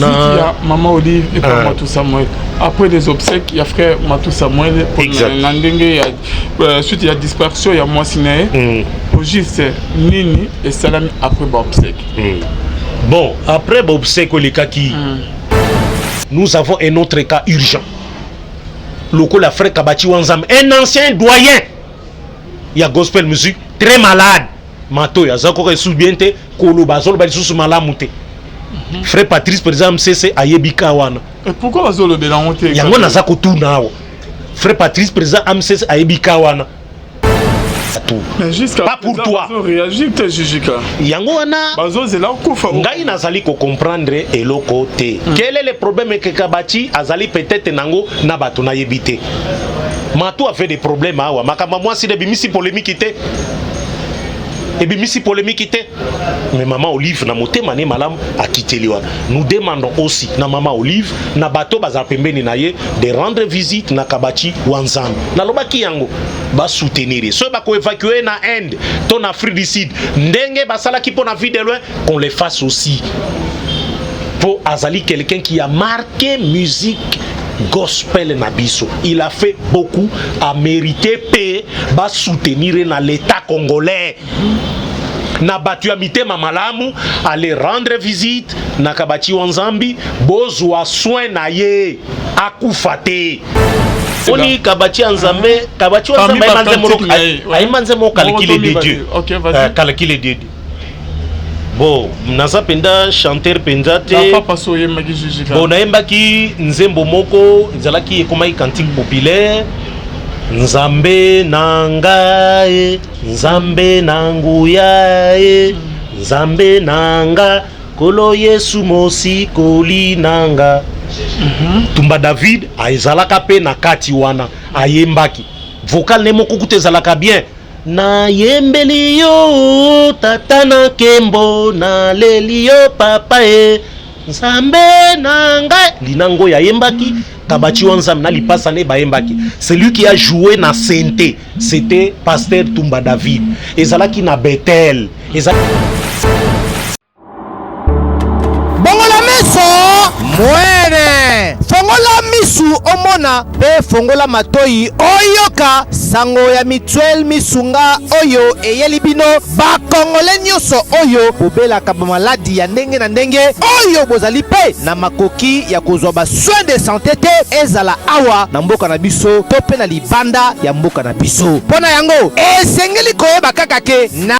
Ensuite, il y a Maman Olive et Papa Matou Samuel. Après les obsèques, il y a frère Matou Samuel. Ensuite, il y a dispersion, il y a moi Sinae. Au juste Nini et Salami après l'obsèque. Bon, après l'obsèque, nous avons un autre cas urgent. Le frère Kabati Wanzam, un ancien doyen. Il y a gospel music très malade. Mato ya zako ka subiente kolo bazolo ba sous malamute. Frère Patrice par exemple c'est ayebika wana. Et pourquoi bazolo de la honte? Yango na zako tu nawo. Frère Patrice par exemple c'est ayebika wana. Mais jusqu'à pas pour toi. Réagir te jujika. Yango wana bazo zela kufa. Ngai nazali ko comprendre eloko te. Quel est le problème que Kabati azali peut-être nango na bato na yebite. Mato a fait des problèmes awa makamba moi si de bimisi polémique était. Et bien, si polémique était, mais Maman Olive na motema ne malam a quitté liwa. Nous demandons aussi na Maman Olive na bato bazapembeni na ye de rendre visite na Kabati Wanzam. Na lobaki yango ba soutenir. Ceux ba ko évacuer na Inde, ton Afrique du Sud, ndenge basala ki pona vie de loin qu'on les fasse aussi. Pour Azali quelqu'un qui a marqué musique gospel Nabiso. Il a fait beaucoup à mériter paix, à soutenir dans l'État congolais. Na batu amite mamalamu, aller rendre visite na Kabati Wanzambi, bozwa soin na ye, akufate. Oni Kabati Wanzambe, Kabati Wanzambe aimanze mo calculer des dieux. OK, vas-y. Calculer des dieux. Bon, naza penda chanteur penzate. Bon, naembaki nzembo moko, nzalaki ekomai cantique populaire. Nzambe nangae, Nzambe nanguyae, Nzambe nanga, Kolo Yesu mosi koli nanga. Tumba David aizalaka pe na kati wana ayembaki. Vocal ne moko kute zalaka bien. Na yembeli yo tata na kembo na leli yo papa e Nzambe nanga linango ya yembaki Kabati Wanzam na lipasa ne ba yembaki. Celui qui a joué na Sainte, c'était Pasteur Tumba David. Ezalaki na Bethel. Bongola meso mwene fongola misu omona pe fongola matoi oyoka sango ya mituel misunga oyo eyelibino bakongole nyoso oyo bobelaka bamaladi ya ndenge na ndenge oyo bozali pe na makoki ya kozwa ba soin de santé te ezala awa na mboka na biso to pe na libanda ya mboka na biso. Pona yango esengeli koyeba kaka ke na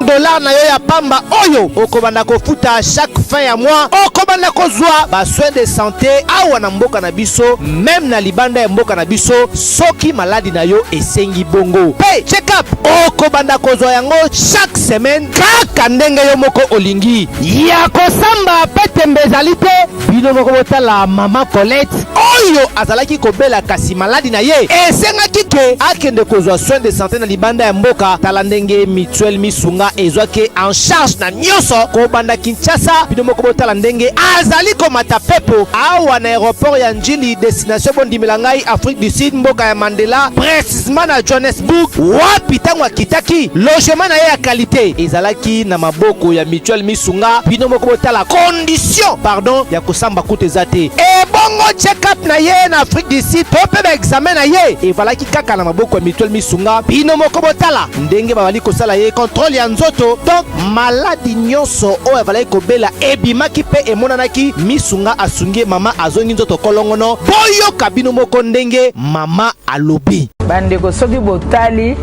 dollar na yo ya pamba oyo okobanda kofuta chaque fin ya mois okobanda kozwa ba soins de santé awa na mboka na biso même na libanda ya mboka na biso soki maladi na yo esengi bongo pe check up okobanda kozwa yango chaque semaine kaka ndenge yo moko olingi ya kosamba pete mbezali te bino moko botala mama Colette oyo azalaki kobela kasi maladi na ye esengaki ke akende kozwa soins de santé na libanda ya mboka tala ndenge mutuelle misunga ezwake en charge na nyoso ko banda Kinshasa bino moko botala ndenge azali komata pepo awa na aéroport ya Njili destination bondimela ngai Afrique du Sud mboka ya Mandela précisément na Johannesburg wapi tango akitaki logement na ye ya qualité ezalaki na maboko ya mutuelle misunga bino moko botala condition pardon ya kosamba kutu ezate e bongo check up na ye na Afrique du Sud to pe ba examen na ye evalaki kaka na maboko ya mutuelle misunga bino moko botala ndenge babali kosala ye contrôle ya nzoto donc maladi nyonso oyo avalaki kobela ebimaki pe emonanaki misunga asungi mama azongi nzoto kolongono boyoka bino moko ndenge mama alobi bandeko soki botali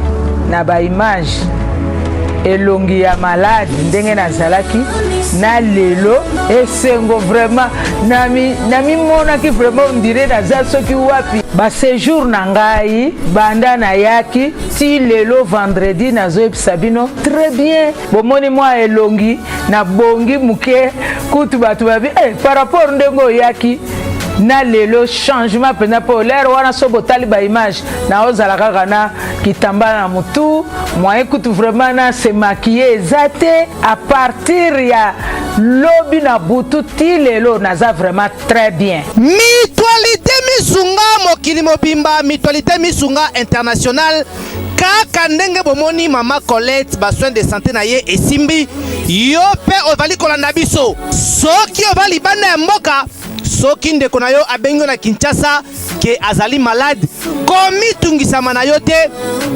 na ba image elongi ya malade ndenge nazalaki na lelo esengo vraiment nami monaki vraiment ndire naza soki wapi ba séjour na ngai banda na yaki ti lelo vendredi nazoyebisa bino très bien bomoni mwa elongi na bongi muke kutu bato babi par rapport ndenge oyaki na lelo changement pena po l'air wana so botali ba image na ozala kaka na kitambala na mutu moyen kutu vraiment na se maquiller ezate à partir ya lobi na butu ti lelo naza vraiment très bien mutualité misunga mokili mobimba mutualité misunga international kaka ndenge bomoni mama Colette basoin de santé na ye esimbi yo pe ovali kolanda biso soki ovali banda ya mboka soki ndeko na yo abengi na Kinshasa ke azali malade komitungisama na yo te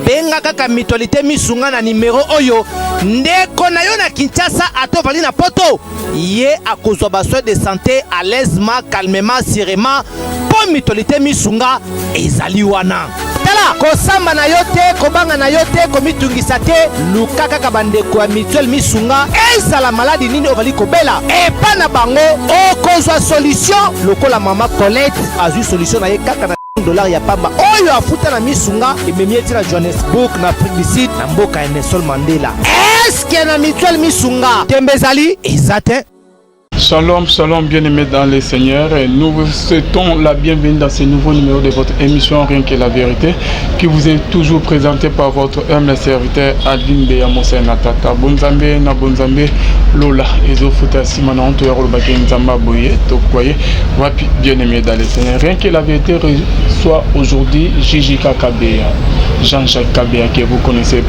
benga kaka mutualité misunga na numero oyo ndeko na yo na Kinshasa atovali na poto ye akozwa basoin de santé à l'aisement calmement sereinement po mutualité misunga ezali wana tala kosamba na yo te kobanga na yo te komitungisa te luka kaka bandeko ya mutuelle misunga ezala maladi nini ovali kobela epa na bango okozwa solution lokola mama Colette azwi solution na ye kaka na $1 ya pamba oyo afuta na misunga ememi eti na Johannesburg na Afrique du Sud na mboka ya Nelson Mandela. Eske na mutuelle misunga tembezali ezate? Shalom, shalom, bien-aimés dans les seigneurs. Et nous vous souhaitons la bienvenue dans ce nouveau numéro de votre émission Rien que la vérité, qui vous est toujours présenté par votre humble serviteur Advin Beyamose Natata. Bonzambe, na bonzambe, Lola, Ezo Futa Simana, Antoyaro Baken Zamba Boye, Tokwaye, Wapi, bien-aimés dans les seigneurs. Rien que la vérité reçoit aujourd'hui Jijika Kabea, Jean-Jacques Kabea, que vous connaissez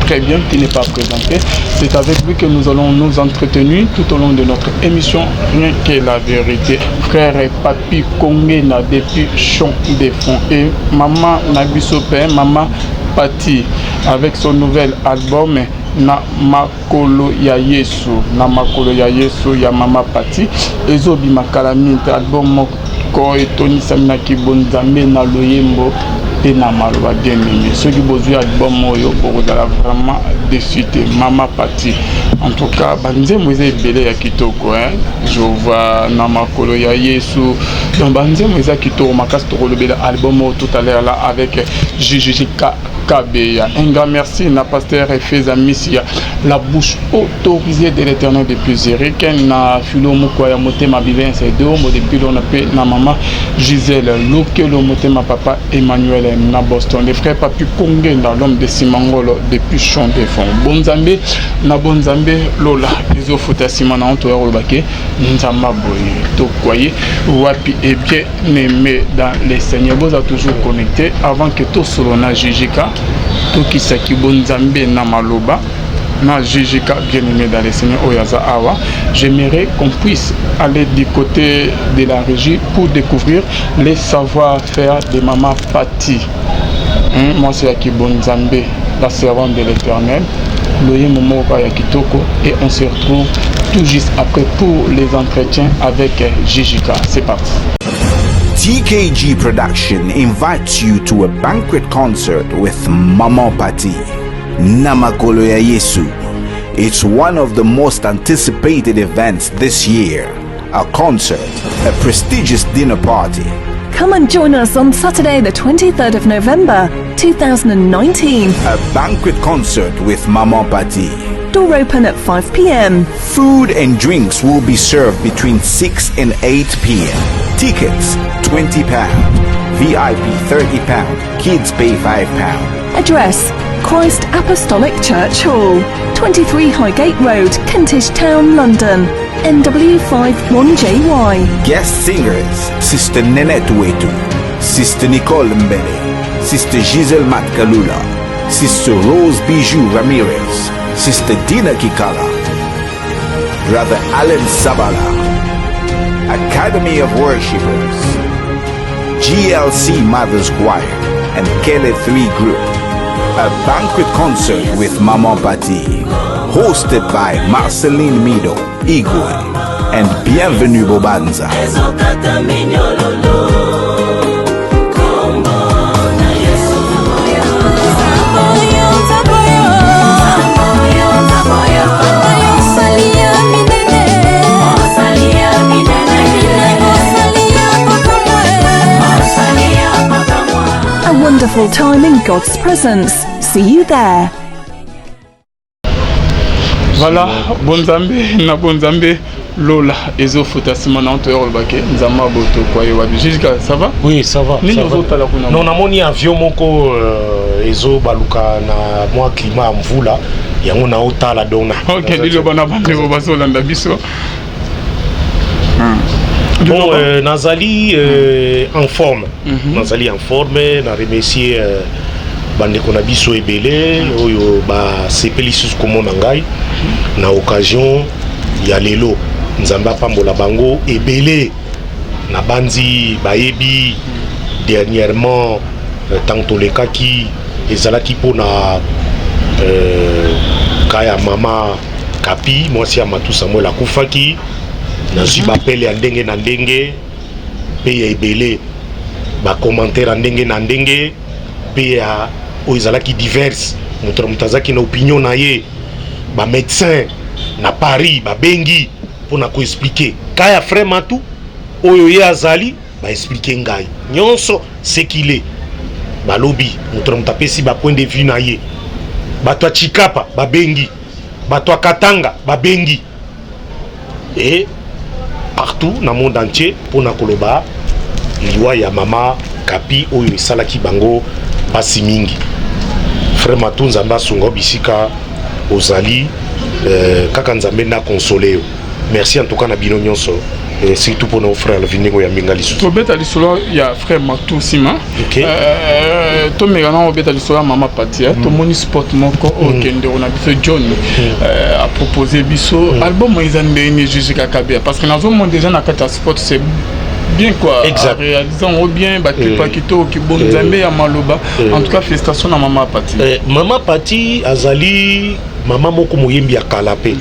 très bien, qui n'est pas présenté. C'est avec lui que nous allons nous entretenir tout au long de notre émission Rien que la vérité. Frère et papi Kongena depuis Champ des Fonds et maman Nabisope, maman Pati avec son nouvel album Na Makolo ya Yesu, Na Makolo ya Yesu ya mama Pati ezobi makalamite album moko etoni samina kibonzambe na loyembo et na maloba bien aimé. Ceux qui besoin album oyo pour vraiment défiter mama Pati. En tout cas, banze moise belé ya kitoko hein. Je vois na makolo ya Yesu. Donc banze moise kitoko makasi to kolobela album tout à l'heure là avec Jijika Kabea. Un grand merci na pasteur Efeza Missia, la bouche autorisée de l'Éternel depuis Zérike na filo moko ya motema bibin c'est deux mots depuis on appelle na maman Gisèle Lokelo motema papa Emmanuel na Boston. Les frères papi Kongé dans l'homme de Simangolo depuis Champ des Fonds. Bonzambe na bonzambe Lola Ezo Futa Simana Antoyaro Bake Nzamba Boye Tokwaye Wapi et bien aimé dans les seigneurs. Vous êtes toujours connecté avant que tout solona Jijika Tokisaki bonzambe na maloba na Jijika bien aimé dans les seigneurs Oyaza Awa. J'aimerais qu'on puisse aller du côté de la régie pour découvrir les savoir-faire de maman Pati. Moi c'est Aki Bonzambe, la servante de l'Éternel. Loye Momoka Yakitoko et on se retrouve tout juste après pour les entretiens avec Jijika. C'est parti. TKG Production invites you to a banquet concert with Mama Pati, Na Makolo ya Yesu. It's one of the most anticipated events this year. A concert, a prestigious dinner party. Come and join us on Saturday the 23rd of November 2019. A banquet concert with Mama Pati. Door open at 5 p.m. Food and drinks will be served between 6 and 8 p.m. Tickets £20, VIP £30, kids pay £5. Address Christ Apostolic Church Hall, 23 Highgate Road, Kentish Town, London, NW5 1JY. Guest singers Sister Nenette Wetu, Sister Nicole Mbele, Sister Giselle Matkalula, Sister Rose Bijou Ramirez, Sister Dina Kikala, Brother Alan Sabala, Academy of Worshippers, GLC Mothers Choir, and Kele 3 Group. A banquet concert with Mama Pati, hosted by Marceline Mido, Igwe, and Bienvenue Bobanza. A wonderful time in God's presence. See you there. Voilà, bonzambe na bonzambe Lola Ezo Futa Simana Antoyaro Bake Nzamba Boto Kwaye Wabi. Jijika, ça va? Oui, ça va. Nini ozotala kuna? Non, namoni avion moko Ezo baluka na mwa climat mvula yango na otala dona. OK, dilo bana bande bo basolanda biso. Bon, Nazali en forme. Nazali en forme. Na remercier bande konabiso ebele oyo ba sepeli sus komo nangai na occasion ya lelo nzamba pambola bango ebele na banzi bayebi dernièrement tanto lekaki ezalaki pona kaya mama Kapi mwasi ya Matu Samuel akufaki na zwi bapele ya ndenge na ndenge pe ya ebele ba commentaire ndenge na ndenge pe ya oizalaki divers mutazaki na opinion na ye ba médecin na Paris ba bengi pona ko expliquer kaya frère Matu oyo ye azali ba expliquer ngai nyonso ce qu'il est ba lobby mutapesi ba point de vue na ye bato Chikapa ba bengi bato Katanga ba bengi et partout dans le monde entier pour na koloba liwa ya mama Kapi oyo salaki bango pasi mingi frère Matu Nzamba sungo bisika ozali kaka Nzambe na consoler. Merci en tout cas na bino nyonso et surtout pour nos frères le vinengo ya mingali su tobeta lisolo ya frère Matu Sima to megana obeta lisolo ya mama Patia to moni sport moko okende on a biso John a proposé biso album ezande ni jusqu'à Kabia parce que nazo mon déjà na kata sport c'est bien quoi exact. Réalisant ou bien batu pakito ki bon Nzambe ya maloba en tout cas félicitations à mama Pati mama Pati azali mama moko moyembi ya kalape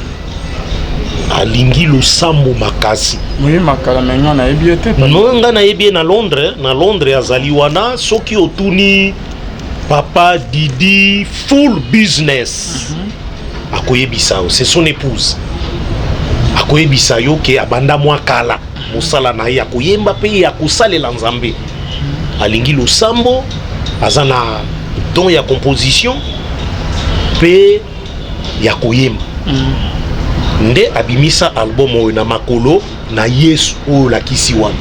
alingi losambo makasi oui makala menga na ebiete nonga na ebie na Londres azali wana soki otuni papa Didi full business akoyebisa c'est son épouse akoyebisa yo ke abanda mwa kala mosala na ye akoyemba pe ya kosalela Nzambe alingi losambo azana don ya composition pe ya koyemba nde abimisa album oyo na makolo na Yesu oyo lakisi wana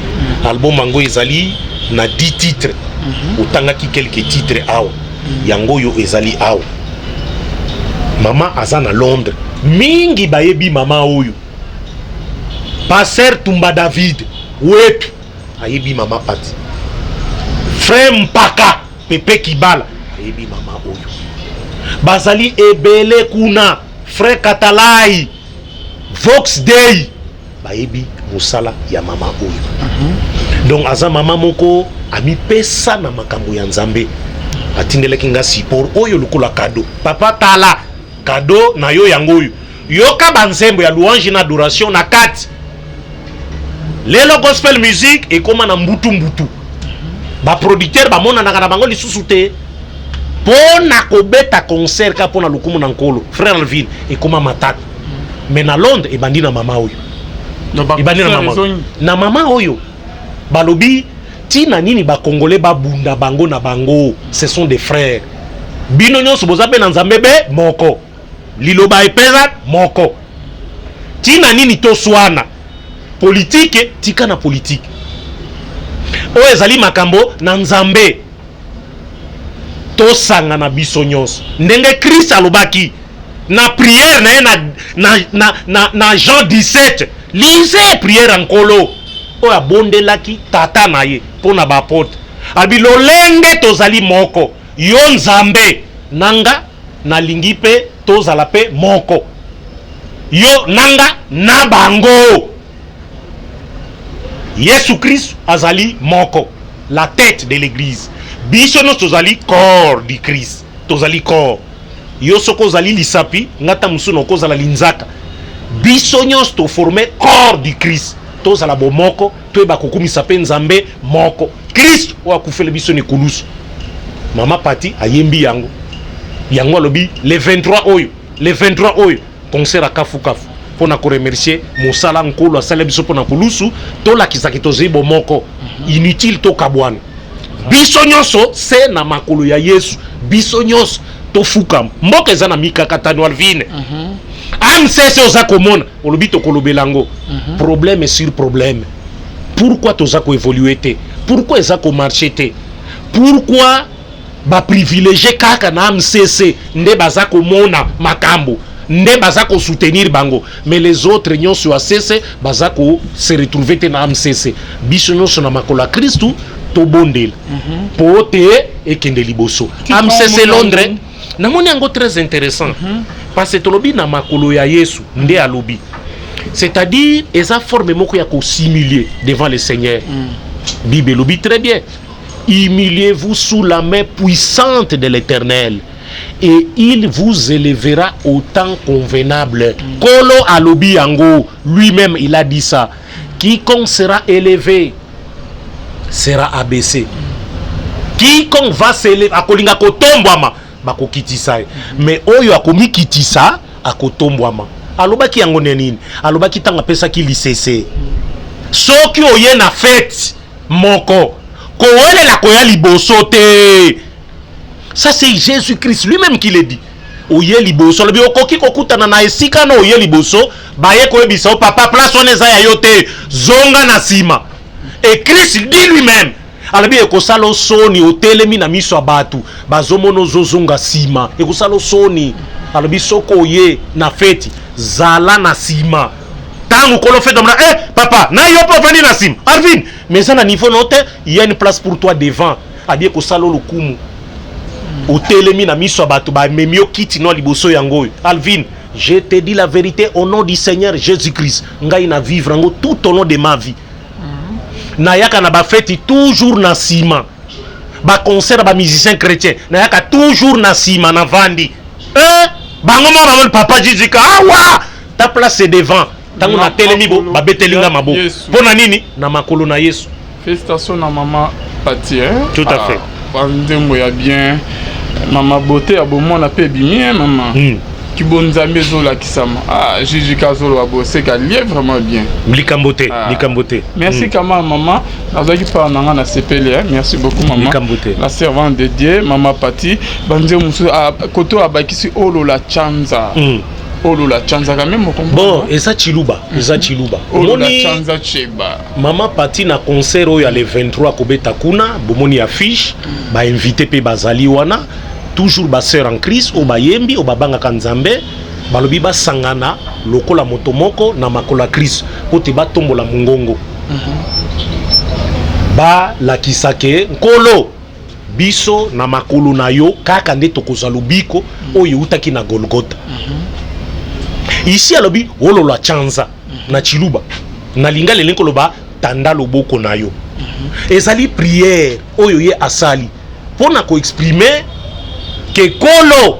album yango ezali na 10 titres otangaki quelques titres awa yango yo ezali awa mama aza na Londres mingi bayebi mama oyo Pasteur Tumba David wetu ayebi mama Pati frère Mpaka Pepe Kibala ayebi mama oyo bazali ebele kuna frère Katalai Vox Day bayebi musala ya mama oyo donc aza mama moko ami pesa na makambo ya Nzambe atindeleki nga support oyo lokola cadeau papa tala cadeau na yo yango oyo yoka banzembo ya louange na adoration na kati lelo gospel music ekoma na mbutu ba producteur ba mona na bango lisusu te pona kobeta concert ka pona lukumu na nkolo frère Alvin ekoma matata mais na Londres ebandi na mama oyo ebandi na mama oyo balobi tina nini ba congolais ba bunda bango na bango ce sont des frères bino nyonso bozabe na Nzambe be moko liloba epeza moko tina nini toswana politique tika na politique oyo ezali makambo na Nzambe tosanga na biso nyonso ndenge Christ alobaki na prière na na Jean 17 lisez prière nkolo oyo abondelaki tata na ye pona ba apotre abi lolenge tozali moko yo Nzambe nanga nalingi pe tozala pe moko yo nanga na bango Yesu Christ azali moko la tête de l'église biso no tozali corps du Christ tozali corps yo soko zali lisapi ngata musuno kozala linzaka biso nyonso to former corps du Christ tozala bomoko to ba kokumisa pe Nzambe moko Christ o akufele biso ni kulusu mama Pati ayembi yango alobi le 23 oyo concert akafu pona ko remercier mosala nkolo asala biso pona kulusu to lakisaki tozali bomoko inutile to kabwana biso nyonso se na makolo ya Yesu biso nyonso to fuka mboka eza na mikakatano Alvine amsese oza komona olobi to kolobelango problème sur problème pourquoi toza ko évoluer te pourquoi eza ko marcher te pourquoi ba privilégier kaka na amsese nde baza komona makambo nde baza ko soutenir bango, mais les autres nyon sur ACC baza ko se retrouver te na MCC. Biso nyon na makola Christu to bondel. Pote et kende liboso. MCC Londres. Namoni yango très intéressant. Parce que tolobi na makolo ya Yesu nde alobi. C'est-à-dire eza forme moko ya ko s'humilier devant le Seigneur. Bible lobi très bien. Humiliez-vous sous la main puissante de l'Éternel et il vous élèvera au temps convenable. Kolo alobi yango, lui-même il a dit ça. Quiconque sera élevé sera abaissé. Quiconque va s'élever akolinga kotombwama bako kitisa. Mais oyo akomi kitisa akotombwama. Alobaki yango nini? Alobaki tanga pesa ki lisese. Soki oye na fête moko koole la koya liboso te. Ça c'est Jésus-Christ lui-même qui le dit. Oye liboso lobi okoki kokutana na esika na oye liboso baye koyebisa papa place on eza ya yote zonga na sima. Et Christ dit lui-même alobi ekosala soni otelemi na miso ya batu bazomono zozonga sima ekosala soni. Alobi soko oye na feti zala na sima tangu kolo fait comme papa na yo po vandi na sima Alvin mais ça na niveau note il y a une place pour toi devant abi ekosala lokumu otelemi na miso ya batu ba memio kiti no liboso yango. Alvin, je te dis la vérité au nom du Seigneur Jésus-Christ ngai na vivre ngo tout au long de ma vie. Na yaka na ba fête toujours na sima ba concert ba musicien chrétien na yaka toujours na sima na vandi bango mo papa jijika awa ta place c'est devant tango na telemi bo ba betelinga mabo pona nini na makolo na Yesu. Félicitations na maman Pati. Tout à fait. Bandembo ya bien maman beauté ya bon na pe bien maman. Ki bonzambe zo la kisama. Jijika zo lo abose ka lié vraiment bien. Likambote, likambote. Merci kama maman. Azaki pa nanga na CPL. Merci beaucoup maman. Likambote. La servante de Dieu maman Pati. Banze musu koto abakisi olo la chanza. Olo la chanza quand même bon, et ça chiluba, olo la chanza cheba. Maman Pati na concert oyo ya le 23 kobeta kuna, bomoni affiche, ba invité pe bazali wana. Toujours ba sœur en Christ o bayembi o babanga kanzambe balobi ba sangana lokola motomoko na makola Christ kote ba tombola mungongo. Ba la kisake nkolo biso na makolo na yo kaka nde tokozala lobiko oyo utaki na Golgotha. Ici alobi olo la chanza na chiluba na linga lelenko loba tanda loboko na yo. Ezali prière oyo ye asali pona ko exprimer que kolo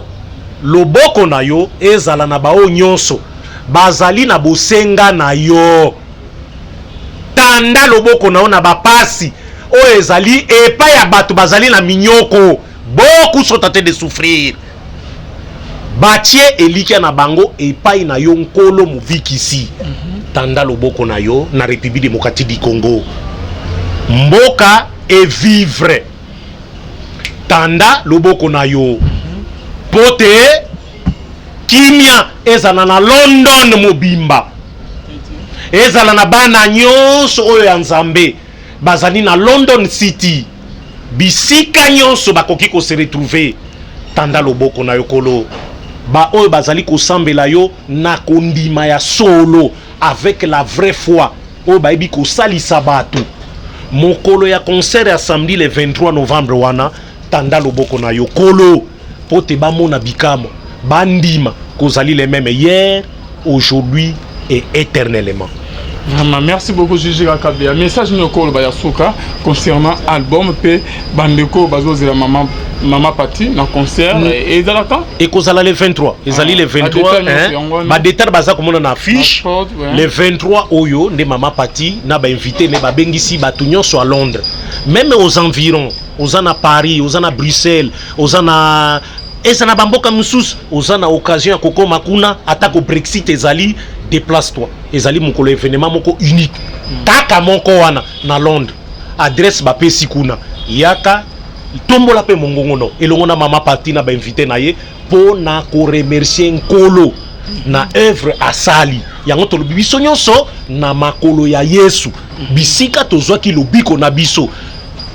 loboko na yo ezala na bao nyonso bazali na bosenga na yo tanda loboko na yo na bapasi o ezali epa ya bato bazali na minyoko beaucoup sont en train de souffrir batie elikia na bango epai na yo nkolo movikisi tanda loboko na yo na République démocratique du Congo mboka et vivre tanda loboko na yo pote kimia ezala na London mobimba ezala na bana nyonso oyo ya Nzambe bazali na London City bisika nyonso bakoki ko se retrouver tanda loboko na yo kolo ba oyo bazali ko sambela yo na kondima ya solo avec la vraie foi oyo bayebi ko salisa bato mokolo ya concert ya samedi le 23 novembre wana tanda loboko na yo kolo pote ba mona bikamo bandima kozali les mêmes hier aujourd'hui et éternellement. Vraiment, merci beaucoup Gigi Rakabia. Message nyoko ba yasuka concernant album pe bandeko bazo zela maman Pati na concert et dans quand et kozala le 23 ezali le 23 ba détail baza komona na affiche le 23 oyo nde maman Pati na ba invité ne ba bengisi batu nyonso à Londres même aux environs aux à Paris aux à Bruxelles aux à eza na bamboka mususu aux na occasion ya kokoma kuna atako Brexit ezali déplace-toi ezali mokolo événement moko unique kaka moko wana na Londres adresse ba pesi kuna yaka tombola pe mongongo no elongo na maman Pati na ba invité na ye po na ko remercier nkolo na œuvre asali yango to biso nyonso na makolo ya Yesu bisika tozwaki lobiko na biso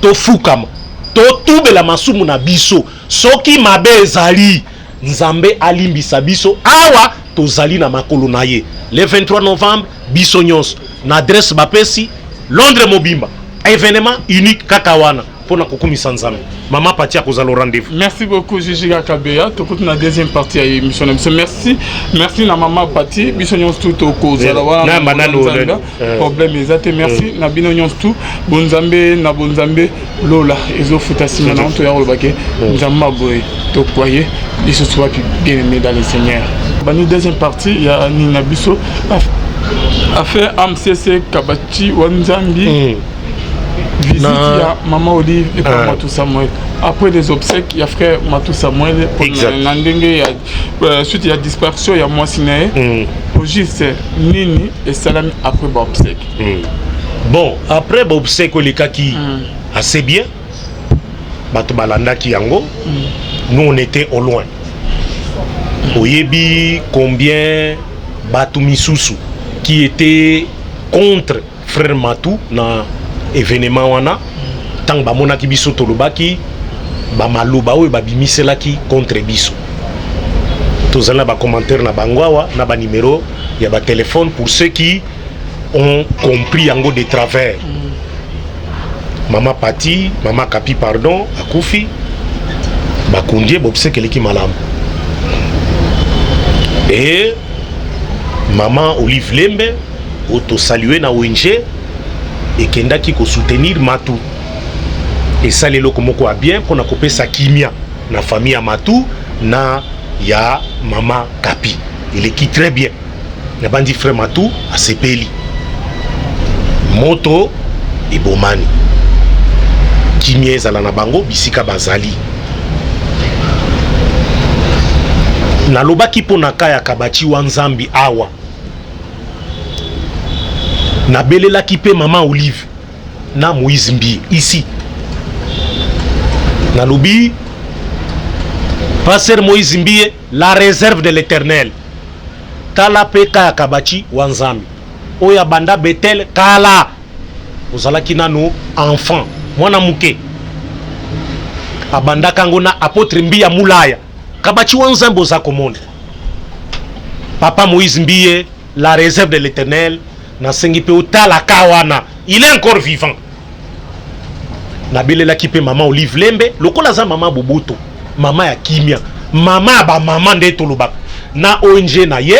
to fukama to tubela masumu na biso soki mabe ezali Nzambe alimbisa biso awa tozali na makolo na ye le 23 novembre biso nyonso na adresse bapesi Londres Mobimba événement unique kakawana pour na kokumisa nzambe Mama Pati akozala rendez-vous. Merci beaucoup Gigi Kabeya to na deuxième partie à émission. Merci na Mama Pati biso nyonso tout okozala wana problème ezate merci na bino nyonso tout bonzambe na bonzambe lola ezofuta sima na to ya olobake nzamba boy to croyez biso soit bien aimé dans le Seigneur. Bani deuxième partie il y a Nina biso affaire AMCC Kabachi Wanzambi. Visite, il y a Maman Olive et Matou Samuel. Après les obsèques, il y a frère Matou Samuel. Ensuite, il y a dispersion, il y a Moissinae. Au juste Nini et Salami après l'obsèque. Bon, après l'obsèque, les cas qui assez bien. Batubalanda qui yango. Nous, on était au loin. Oyebi, combien Batu Misusu qui était contre frère Matou na événement wana tant ba monaki biso tolobaki ba maloba oyo ba bimiselaki contre biso tozala ba commentaire na bangwawa na ba numéro ya ba téléphone pour ceux qui ont compris yango de travers. Mama Pati, Mama Kapi pardon, akufi ba kundie bobse keleki malamu et Maman Olive Lembe auto saluer na ONG et kendaki ko soutenir Matou et ça lelo komoko a bien pour na kopesa kimia na famille ya Matou na ya Mama Kapi il est qui très bien na bandi frère Matou a sepeli moto et bomani kimia ezala na bango bisika bazali na lobaki pona kaya Kabachi Wanzambi awa na belela kipe Maman Olive na Moïse Mbi ici na lobi pasteur Moïse Mbi la réserve de l'Éternel kala peka ya Kabachi Wanzambi oya banda Betel kala ozalaki nano enfant mwana muke abanda kango na apôtre Mbi ya mulaya Kabachi Wanzambi oza komona papa Moïse Mbi la réserve de l'Éternel na sengi pe otala kawana il est encore vivant na belela kipe Maman Olive Lembe lokola za Mama Boboto Mama ya kimia Mama ba Mama ndeto lobaka na ONG na ye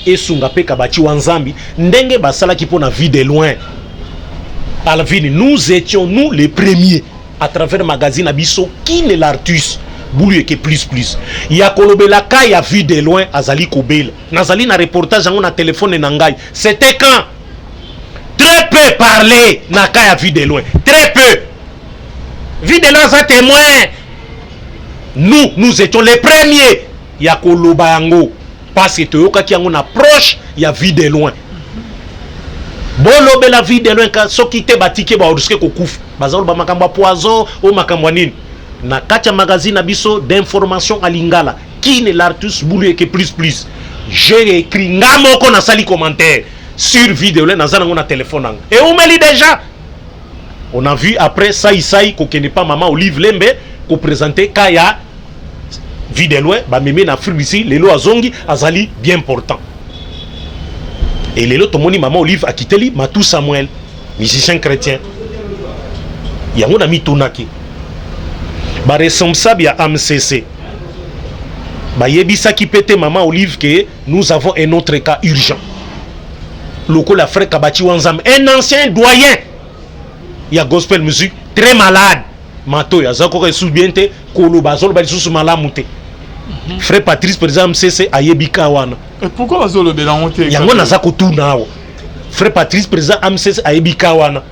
esunga pe Kabachi Wanzambi ndenge basala kipo na vie de loin Alvini nous étions nous les premiers à travers magazine abiso Kine l'Artus Boulu que plus ya kolobela ka ya vie de loin azali kobela nazali na reportage yango na téléphone na ngai c'était quand très peu parler na ka ya vie de loin très peu vie de loin ça témoin nous étions les premiers ya koloba yango parce que toyokaki yango na proche ya vie de loin bolobela vie de loin ka soki te batike ba risque kokufa bazalo ba makambo poison o makambo nini na katia magazine abiso d'information à Lingala Kine l'Artus Boulu que plus j'ai écrit ngamoko na sali commentaire sur vidéo là na téléphone et on me lit déjà on a vu après ça ko kene pas Maman Olive Lembe ko présenter kaya vidéo ba meme na Afrique ici lelo azongi azali bien important et lelo tomoni Maman Olive a quitté Matou Samuel musicien chrétien yango na mitonaki ba responsable ya AMCC ba yebisa ki pete Maman Olive que nous avons un autre cas urgent loko la frère Kabachi Wanzambi un ancien doyen ya gospel music très malade mato ya zako ka subiente kolo bazolo ba lisusu malamu te frère Patrice président AMCC ayebika wana et pourquoi bazolo belangote yango naza ko tuna frère Patrice président AMCC ayebika wana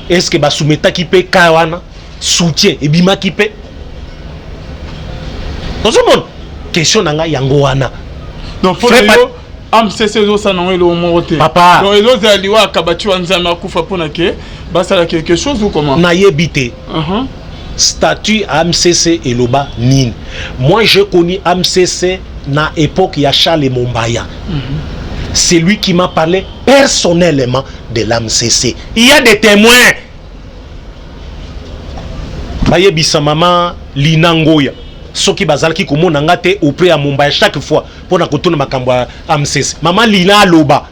est-ce que ba soumeta ki pe ka wana soutien et bima kipe dans ce monde question nanga yango wana donc pour le AMCC zo ça non le moté papa donc ezo zaliwa Kabachi Wanzambi akufa pona ke basala quelque chose ou comment na yebité statut AMCC et loba nin moi je connais AMCC na époque ya Charles Mombaya c'est lui qui m'a parlé personnellement de l'AMCC il y a des témoins bayebisa Maman Lina Ngoya soki bazalaki komona nga te auprès ya Mumbai chaque fois pona kotuna makambo ya AMCC. Mama Lina aloba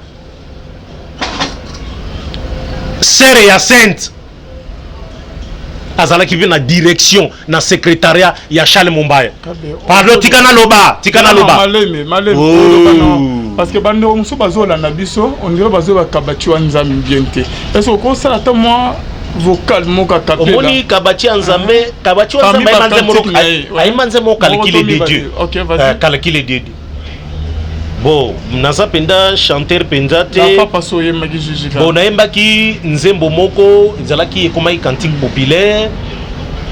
sere ya Sainte azalaki vi na direction na secrétariat ya Charles Mumbai. Pardon, tikana loba maleme parce que bande muso bazola na biso on dirait bazoba kabati wa nzambe bien te. Est-ce que ça la moi vocal moka kapela omoni kabati nzambe manze mo calculer de Dieu. OK, vas-y. Calculer de Dieu. Bon, naza penda chanteur penda te. Papa soye magi jijika. Bon, naembaki nzembo moko nzalaki ekomai cantique populaire.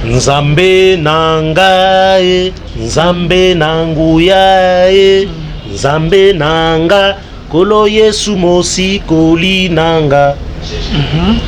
Nzambe nangae, nzambe nanguyae, nzambe nanga, kolo Yesu mosi koli nanga.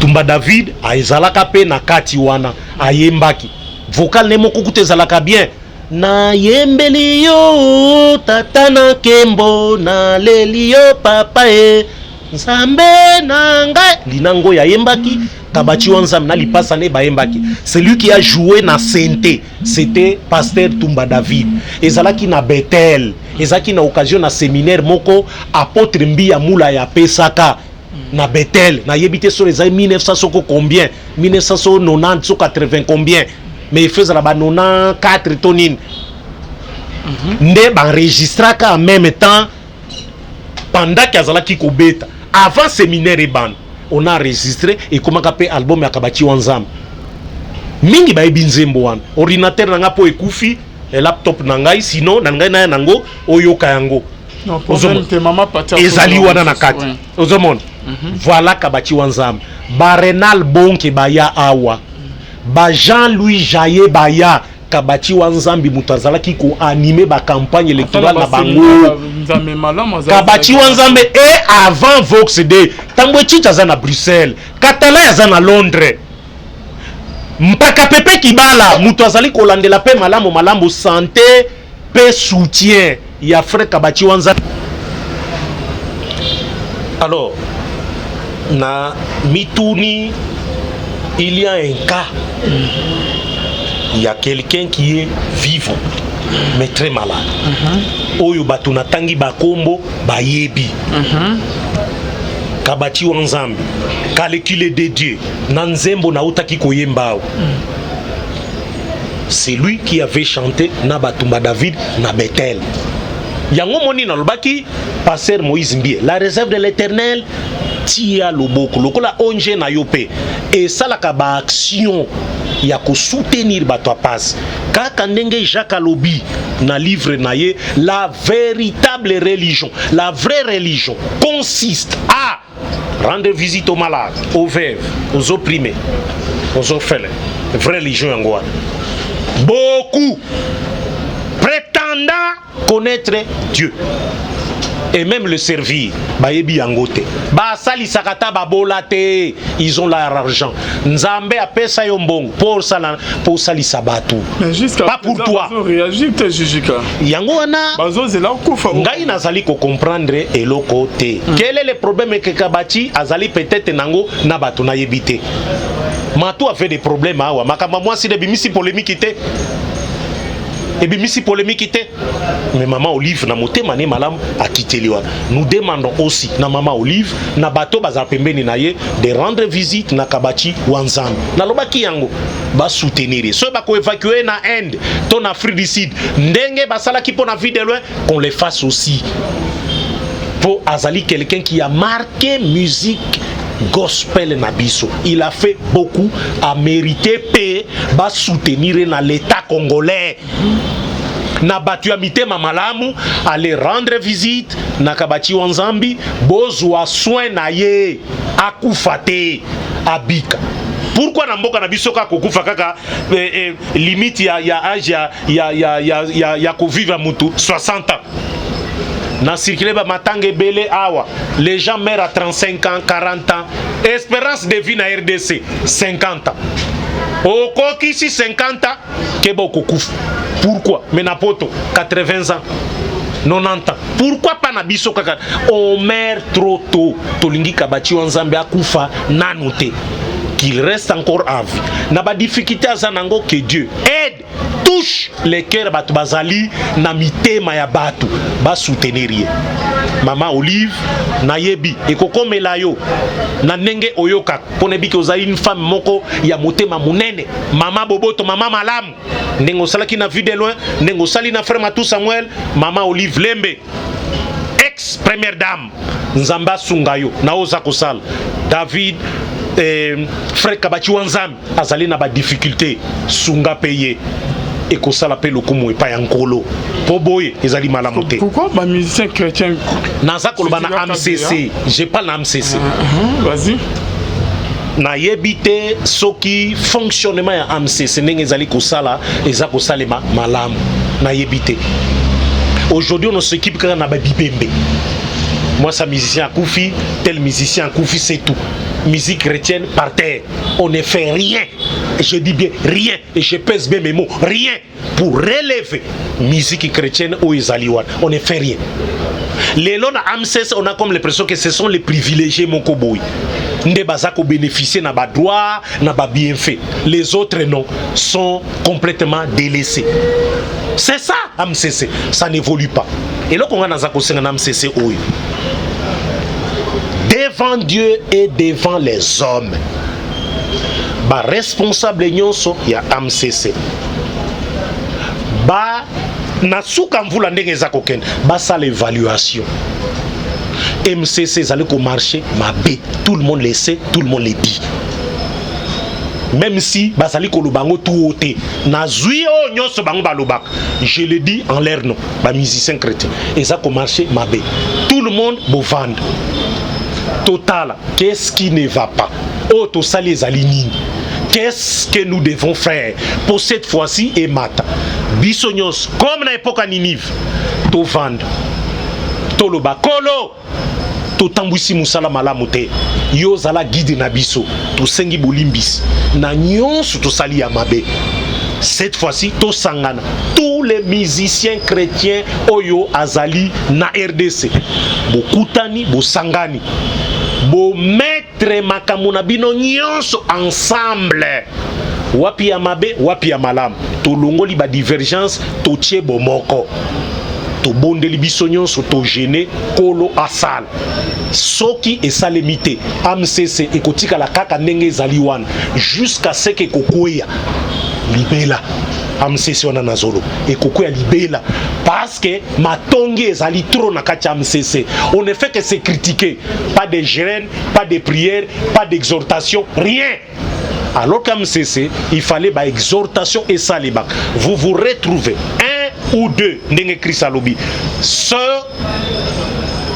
Tumba David aizalaka pe na kati wana ayembaki. Vocal ne moko kutezalaka bien. Na yembeli yo tata na kembo na leli yo papa e nzambe nanga linango ya yembaki kabati wanzam na lipasa ne ba yembaki. Celui qui a joué na Sainte c'était pasteur Tumba David. Ezalaki na Bethel, ezalaki na occasion na séminaire moko apôtre Mbia Mula ya Pesaka na Bethel na yebite sur les années 1900 soko combien 1990 so 80 combien. Mais il faisait là-bas 94 tonnes. Nde enregistraka en même temps pendant qu'azalaki kobeta. Avant séminaire et ban, on a enregistré et comment kapé album ya kabati wanzam. Mingi ba ebinzembo wan. Ordinateur nanga po ekufi, et laptop nangai sinon nangai na nango oyoka yango. Non, problème te mama patia. Ezali wana na kati. Ozomon. Voilà kabati wanzam. Barenal bonke baya awa. Ba Jean-Louis Jaye baya kabati wanzambi mutazalaki ko animer ba campagne électorale na bango kabati wanzambe et avant Vox Day tambwe chicha na Bruxelles Katala ya na Londres mpaka pepe kibala mutazali ko landela pe malamu santé pe soutien ya frère kabati wanzambe. Alors na mituni il y a un cas, il y a quelqu'un qui est vivant, mais très malade. Oyo batuna tangi bakombo bayebi. Kabati wanzambi, calcule de Dieu, nanzembo na utaki koyembao. C'est lui qui avait chanté na Tumba David na Bethel. Yango moni na lobaki, pasteur Moïse Mbie, la réserve de l'Éternel. Tia loboko lokola onje na yope et ça la kaba action ya ko soutenir bato passe kaka ndenge Jacques Alobi na livre na ye la véritable religion, la vraie religion consiste à rendre visite aux malades, aux veuves, aux opprimés, aux orphelins. Vraie religion yangoa. Beaucoup prétendant connaître Dieu et même le servir bayebi yangote ba sali sakata babolate, ils ont l'argent nzambe apesa yo mbongo pour sali sabatu pas pour toi réagir te jijika yango wana bazozela okufa ngai nazali ko comprendre eloko te quel est le problème que kabati azali peut-être nango na batu na yebite matou a fait des problèmes awa makamba moi si de bimisi polémique te et bien, si polémique était, mais maman Olive na motema ne malam a quitté liwa. Nous demandons aussi na maman Olive na bateau bazapembeni na ye de rendre visite na kabati wanzam. Na lobaki yango ba soutenir. So ba ko évacuer na Inde, ton Afrique du Sud. Ndenge basala ki pona vie de loin qu'on les fasse aussi. Pour Azali quelqu'un qui a marqué musique gospel nabiso. Il a fait beaucoup à mériter paix, ba soutenir na l'état congolais. Na batu ya mitema malamu aller rendre visite na kabati wanzambi bozwa soin na ye akufate abika. Pourquoi na mboka na biso ka kokufa kaka limite ya âge ya kovivre mutu 60 ans. Na circulé ba matange belé awa. Les gens meurent à 35 ans, 40 ans. Espérance de vie na RDC 50 ans. Au kokisi 50 ans kebo kokufa. Pourquoi? Mais na poto 80 ans. 90 ans. Pourquoi pas na biso kaka? On meurt trop tôt. Tolingi kabati wanzambe akufa nanote. Qu'il reste encore en vie. Na ba difficulté azanango que Dieu aide tout touche les cœurs batu bazali na mitema ya batu ba soutenir ye. Mama Olive nayebi ekokomela yo na ndenge oyoka pone biki ozali une femme moko ya motema munene. Mama Boboto, mama malamu ndenge osalaki na vue de loin, ndenge osali na frère Matou Samuel, mama Olive Lembe ex première dame Nzamba Sungayo na oza kosala David frère Kabachi Wanzam azali na ba difficulté sunga payer et que ça l'appelle le kumu et pas yankolo pour boy ezali malamote. Pourquoi les musiciens chrétiens naza kolobana AMCC, j'ai pas l'AMCC. Vas-y. Na yebite soki fonctionnement ya AMCC ndenge ezali kosala eza kosalema malamu na yebite. Aujourd'hui on s'équipe quand na ba bibembe. Moi ça musicien à Koufi, tel musicien à Koufi, c'est tout. Musique chrétienne par terre. On ne fait rien. Et je dis bien rien. Et je pèse bien mes mots. Rien pour relever musique chrétienne au Isaliwan. On ne fait rien. Les lois AMCS, on a comme l'impression que ce sont les privilégiés mon koboui. Nde bazako bénéficier na ba droit, na ba bienfait. Les autres non sont complètement délaissés. C'est ça AMCC. Ça n'évolue pas. Et là qu'on a dans un AMCC oui. Devant Dieu et devant les hommes, ba responsable nyonso ya AMCC ba nasuka mvula ndenge za kokende ba sa l'évaluation. MCC zali ko marché mabe, tout le monde le sait, tout le monde le dit. Même si bazali ko lubango tout ôté na zui o nyonso bango balobak, je le dis en l'air non, ba musicien chrétien et ça ko marché mabe, tout le monde bo vendre. Total, qu'est-ce qui ne va pas? Auto sali alignes. Qu'est-ce que nous devons faire pour cette fois-ci et mata? Bisognos, comme na époque à Ninive, to vendre, to lo bakolo, to tambousi musala malamote, yo zala guide na biso, to sengi bolimbis, na nyonso to sali amabe. Cette fois-ci, to sangana, tous les musiciens chrétiens oyo azali na RDC, bo kutani, bo sangani, bo mettre makamuna bino nyonso ensemble. Wapi ya mabe, wapi ya malamu. To longoli ba divergence, to tie bo moko. To bondeli biso nyonso, to gêner, kolo asal. Soki esalemite, AMCC ekotika la kaka ndenge ezali wana, jusqu'à ce que kokoya libela AMCC wana nazolo et kokoya libela parce que matongi ezali trop na kati AMCC. On ne fait que se critiquer, pas de jeûne, pas de prière, pas d'exhortation, rien. Alors qu'AMCC, il fallait ba exhortation et ça les bacs. Vous vous retrouvez un ou deux ndenge Christ alobi se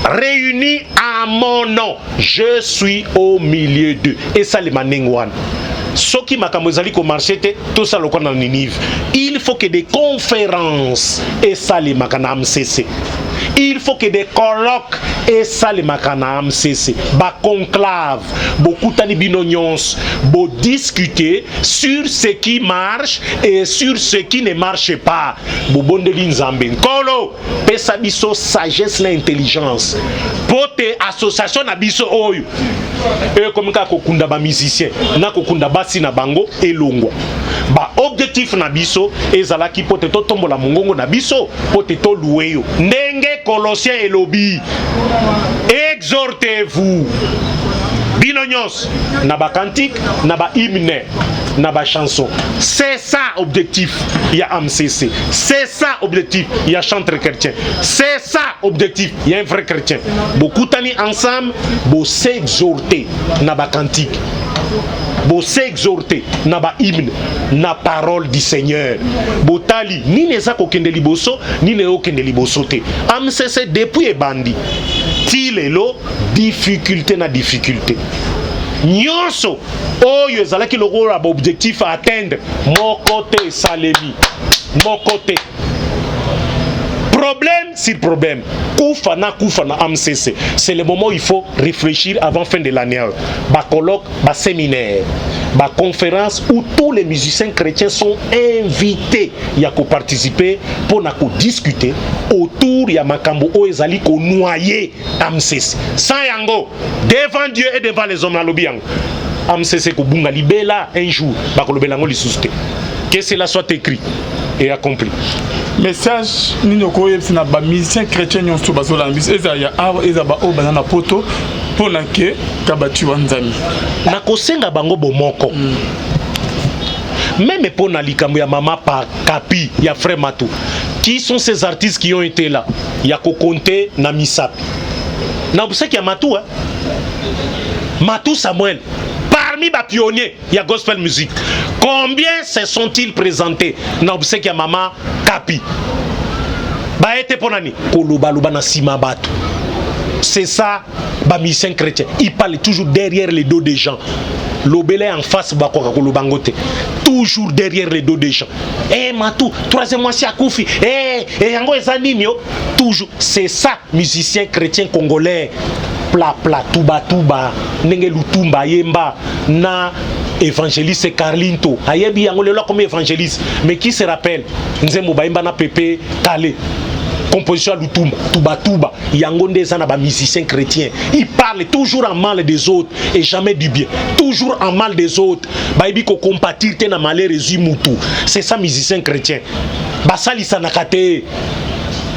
réunis à mon nom, je suis au milieu d'eux. Et ça les manengwan. Ce qui m'a ko marché tout ça le dans Ninive. Il faut que des conférences et ça les makanam cessé. Il faut que des colloques et ça les makanam cessé. Ba conclave, beaucoup tani binonyons, bo discuter sur ce qui marche et sur ce qui ne marche pas. Bo bondelin zambin. Kolo, pesa biso sagesse na intelligence. Pote association na biso oyo. Et comme ka kokunda ba musicien, na kokunda basi na bango elongwa. Ba objectif na biso ezalaki pote to tombola mongongo na biso pote to loueyo. Ndenge Colossiens elobi. Exhortez-vous. Binonyos na ba cantique, na ba hymne, na ba chanson. C'est ça objectif ya AMCC. C'est ça objectif ya chanteur chrétien. C'est ça objectif ya un vrai chrétien. Beaucoup tani ensemble, bo s'exhorter na ba cantique. Bo s'exhorter na ba hymne, na parole du Seigneur. Bo tali ni neza ko kende liboso, ni ne okende liboso te. AMCC depuis e bandi. Tilelo difficulté na difficulté. Nyonso oyo ezalaki lokola ba objectif à atteindre mon côté salemi, mon côté. Problème sur problème. Koufa na AMCC. C'est le moment où il faut réfléchir avant fin de l'année. Ba colloque, ba séminaire, ba conférence où tous les musiciens chrétiens sont invités ya ko participer pour na ko discuter autour ya makambo o ezali ko noyer AMCC. Sans yango devant Dieu et devant les hommes na lobi yango. AMCC ko bunga libela un jour ba ko lobela ngo lisuste. Que cela soit écrit. et accompli. Message nino ko yebsina ba musicien chrétien nyonso bazola mbisi eza ya awa eza ba o bana na poto pona ke kabati wanzami na kosenga bango bomoko même pona likambo ya mama pa kapi ya frère Matou. Qui sont ces artistes qui ont été là? Yako Konte na Misapi. Na vous savez qu'il y a Matou, hein? Matou Samuel. Parmi les pionniers, il y a gospel music. Combien se sont-ils présentés? Na vous savez qu'il y a Mama Kapi. Ba été ponani. Koloba loba na sima batu. C'est ça, ba musicien chrétien. Il parle toujours derrière les dos des gens. L'obélé en face, toujours derrière les dos des gens. Eh, Matou, troisième mois, c'est à Koufi. Yango Ezaninio. Toujours. C'est ça, musicien chrétien congolais. Pla, tuba. Nenge lutumba, yemba. Na évangéliste Carlinto. Ayebi yango le comme évangéliste. Mais qui se rappelle? Nzembo baimba na Pepe Kale. Composition à Lutumba, Tuba, Yangonde Zanaba, musicien chrétien. Il parle toujours en mal des autres et jamais du bien. Toujours en mal des autres. Baïbi ko compatir te na malheur mutu. C'est ça, musicien chrétien. Basali sanakate.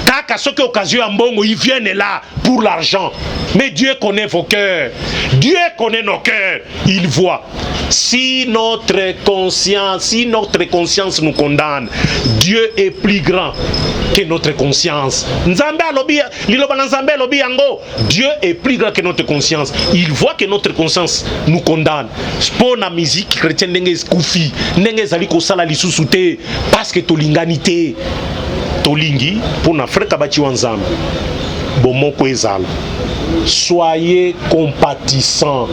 Kaka ce qui occasion en bongo, ils viennent là pour l'argent. Mais Dieu connaît vos cœurs. Dieu connaît nos cœurs. Il voit. Si notre conscience nous condamne, Dieu est plus grand que notre conscience. Dieu est plus grand que notre conscience. Il voit que notre conscience nous condamne. Pour la musique chrétienne, parce que tolinganité, tolingi pour na frère kabati wanzam. Bomoko ezala. Soyez compatissants.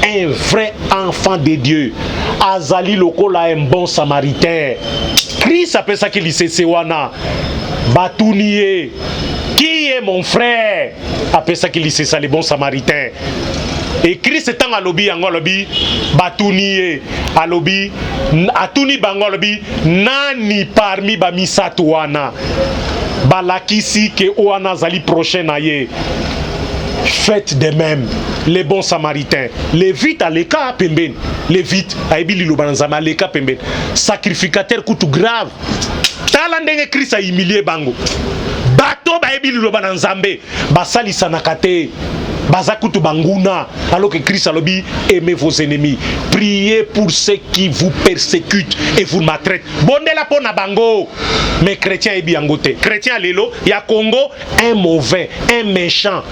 Un vrai enfant de Dieu. Azali lokola un bon samaritain. Christ appelle ça qu'il s'est sewana. Batounie. Qui est mon frère? Appelle ça qu'il s'est ça les bons samaritains. Et Christ est en alobi yango alobi batounie alobi atuni bango alobi nani parmi ba misatu wana balakisi ke oana zali prochain aye. Faites de même les bons samaritains. Les vites à l'écart pemben. Les vites à ebili lobanzama à l'écart pemben. Sacrificateur coutu grave. Talandenge Christ a humilié bango. Bato ba ebili lobanzambe. Basali sanakate. Bazakutu banguna. Alors que Christ a lobi aimez vos ennemis. Priez pour ceux qui vous persécutent et vous maltraitent. Bonde la pona bango. Mais chrétien ebi angote. Chrétien lelo ya Congo un mauvais, un méchant.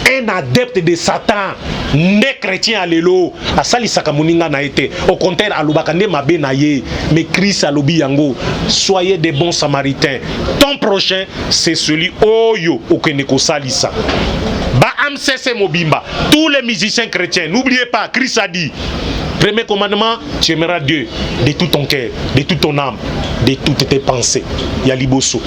Un adepte de Satan, ne chrétien alelo, asali sakamuninga na été. Au contraire, alubakande mabe na ye. Mais Christ alobi yango, soyez des bons samaritains. Ton prochain, c'est celui oyo okeneko salisa. Ba amsese mobimba. Tous les musiciens chrétiens, n'oubliez pas, Christ a dit. Premier commandement, tu aimeras Dieu de tout ton cœur, de toute ton âme, de toutes tes pensées. Yaliboso.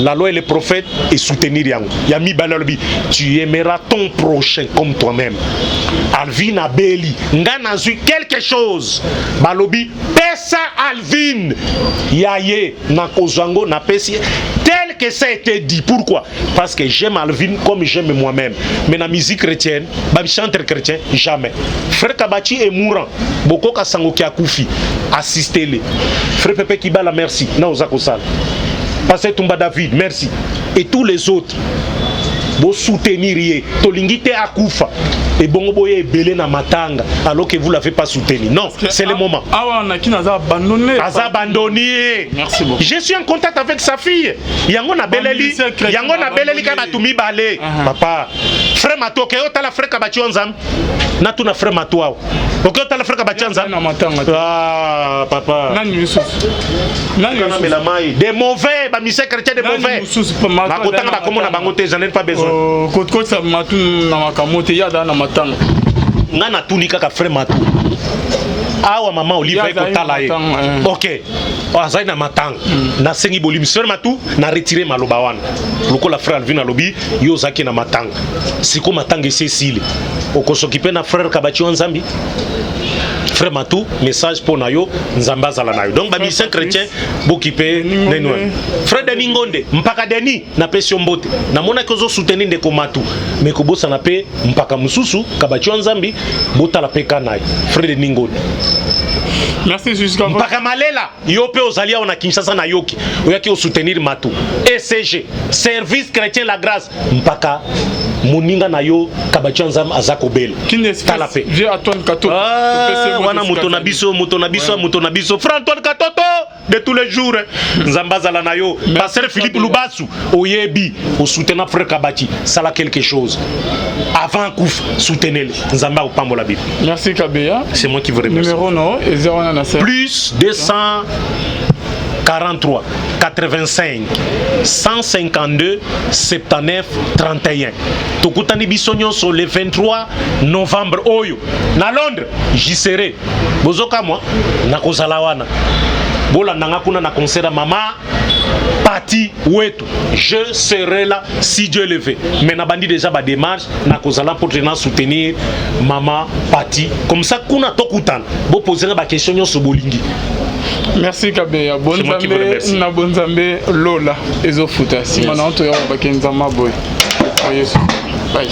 La loi et les prophètes et soutenir yango. Yami balalobi, tu aimeras ton prochain comme toi-même. Alvin Abeli, ngana zui quelque chose. Balobi, pesa Alvin. Yaye na kozango na pesi. Tel que ça a été dit. Pourquoi? Parce que j'aime Alvin comme j'aime moi-même. Mais la musique chrétienne, babi chanteur chrétien, jamais. Frère Kabati est mourant. Boko Kasango qui a koufi. Assistez-les. Frère Pepe Kibala, merci. Na Ozakosal. Pasteur Tumba David, merci. Et tous les autres. Vous soutenir Tolingite Akoufa. Et bon boye belé na matanga alors que vous l'avez pas soutenu. Non, c'est le moment. Ah on a qui n'a abandonné. Abandonné. Merci beaucoup. Je suis en contact avec sa fille. Yango na beleli. Yango na beleli ka batumi balé. Papa. Frère Mato ke otala frère kabati onzam. Na tuna frère Mato. OK otala frère kabati onzam. Ah papa. Nani Yusuf. Nani Yusuf. Des mauvais, ba mise chrétien des mauvais. Ma kotanga ba komo na bango te, j'en ai pas besoin. Kotko sa matu na makamote ya da na matanga. Ngana tuni kaka frère Matu. Awa mama Olivier ko tala ye. OK. Azai na matanga. Na sengi bolimi frère Matu na retirer maloba wana. Loko la frère Alvin alobi yo zaki na matanga. Siko matanga Cécile. Okosokipe na frère Kabati Nzambi. Frère Matou, message pour Nayo, Nzamba Zalanayo. Donc, ba musicien chrétien, Bokipe, Nenoué. Frère Denis Ngonde, Mpaka Denis, na pession mbote. Na mona kozo soutenir de Komatu. Mais Kobo Sanape, Mpaka Mususu, Kabati Nzambi, Bota la Pekanai. Frère Denis Ngonde. Merci jusqu'à vous. Mpaka malela yo pe ozalia on a Kinshasa na yoki oyaki o soutenir Matu ECG service chrétien la grâce mpaka moninga na yo Kabacha Nzambe azako bel Kala pe Dieu Antoine Katoto wana moto na biso Frère Antoine Katoto de tous les jours Nzamba zala na yo Pasteur Philippe Lubasu oyebi o soutenir frère Kabachi sala quelque chose avant Kouf soutenez Nzamba o pambola Bible. Merci Kabeya. C'est moi qui vous remercie. Numéro non et 097 plus 243 85 152 79 31. Tokutani bisonyo sur le 23 novembre oyo na Londres j'y serai. Bozoka moi na kozalawana. Bola nanga kuna na concert Mama Pati Wetu. Je serai là si Dieu le veut. Mais na bandi déjà ba démarche na kozala pour soutenir Mama Pati. Comme ça kuna tokutan. Bo poser ba question sur bolingi. Merci Kabeya. Bonzambe na bonzambe Lola ezofuta. Simana onto ya bakenzama boy. Bye.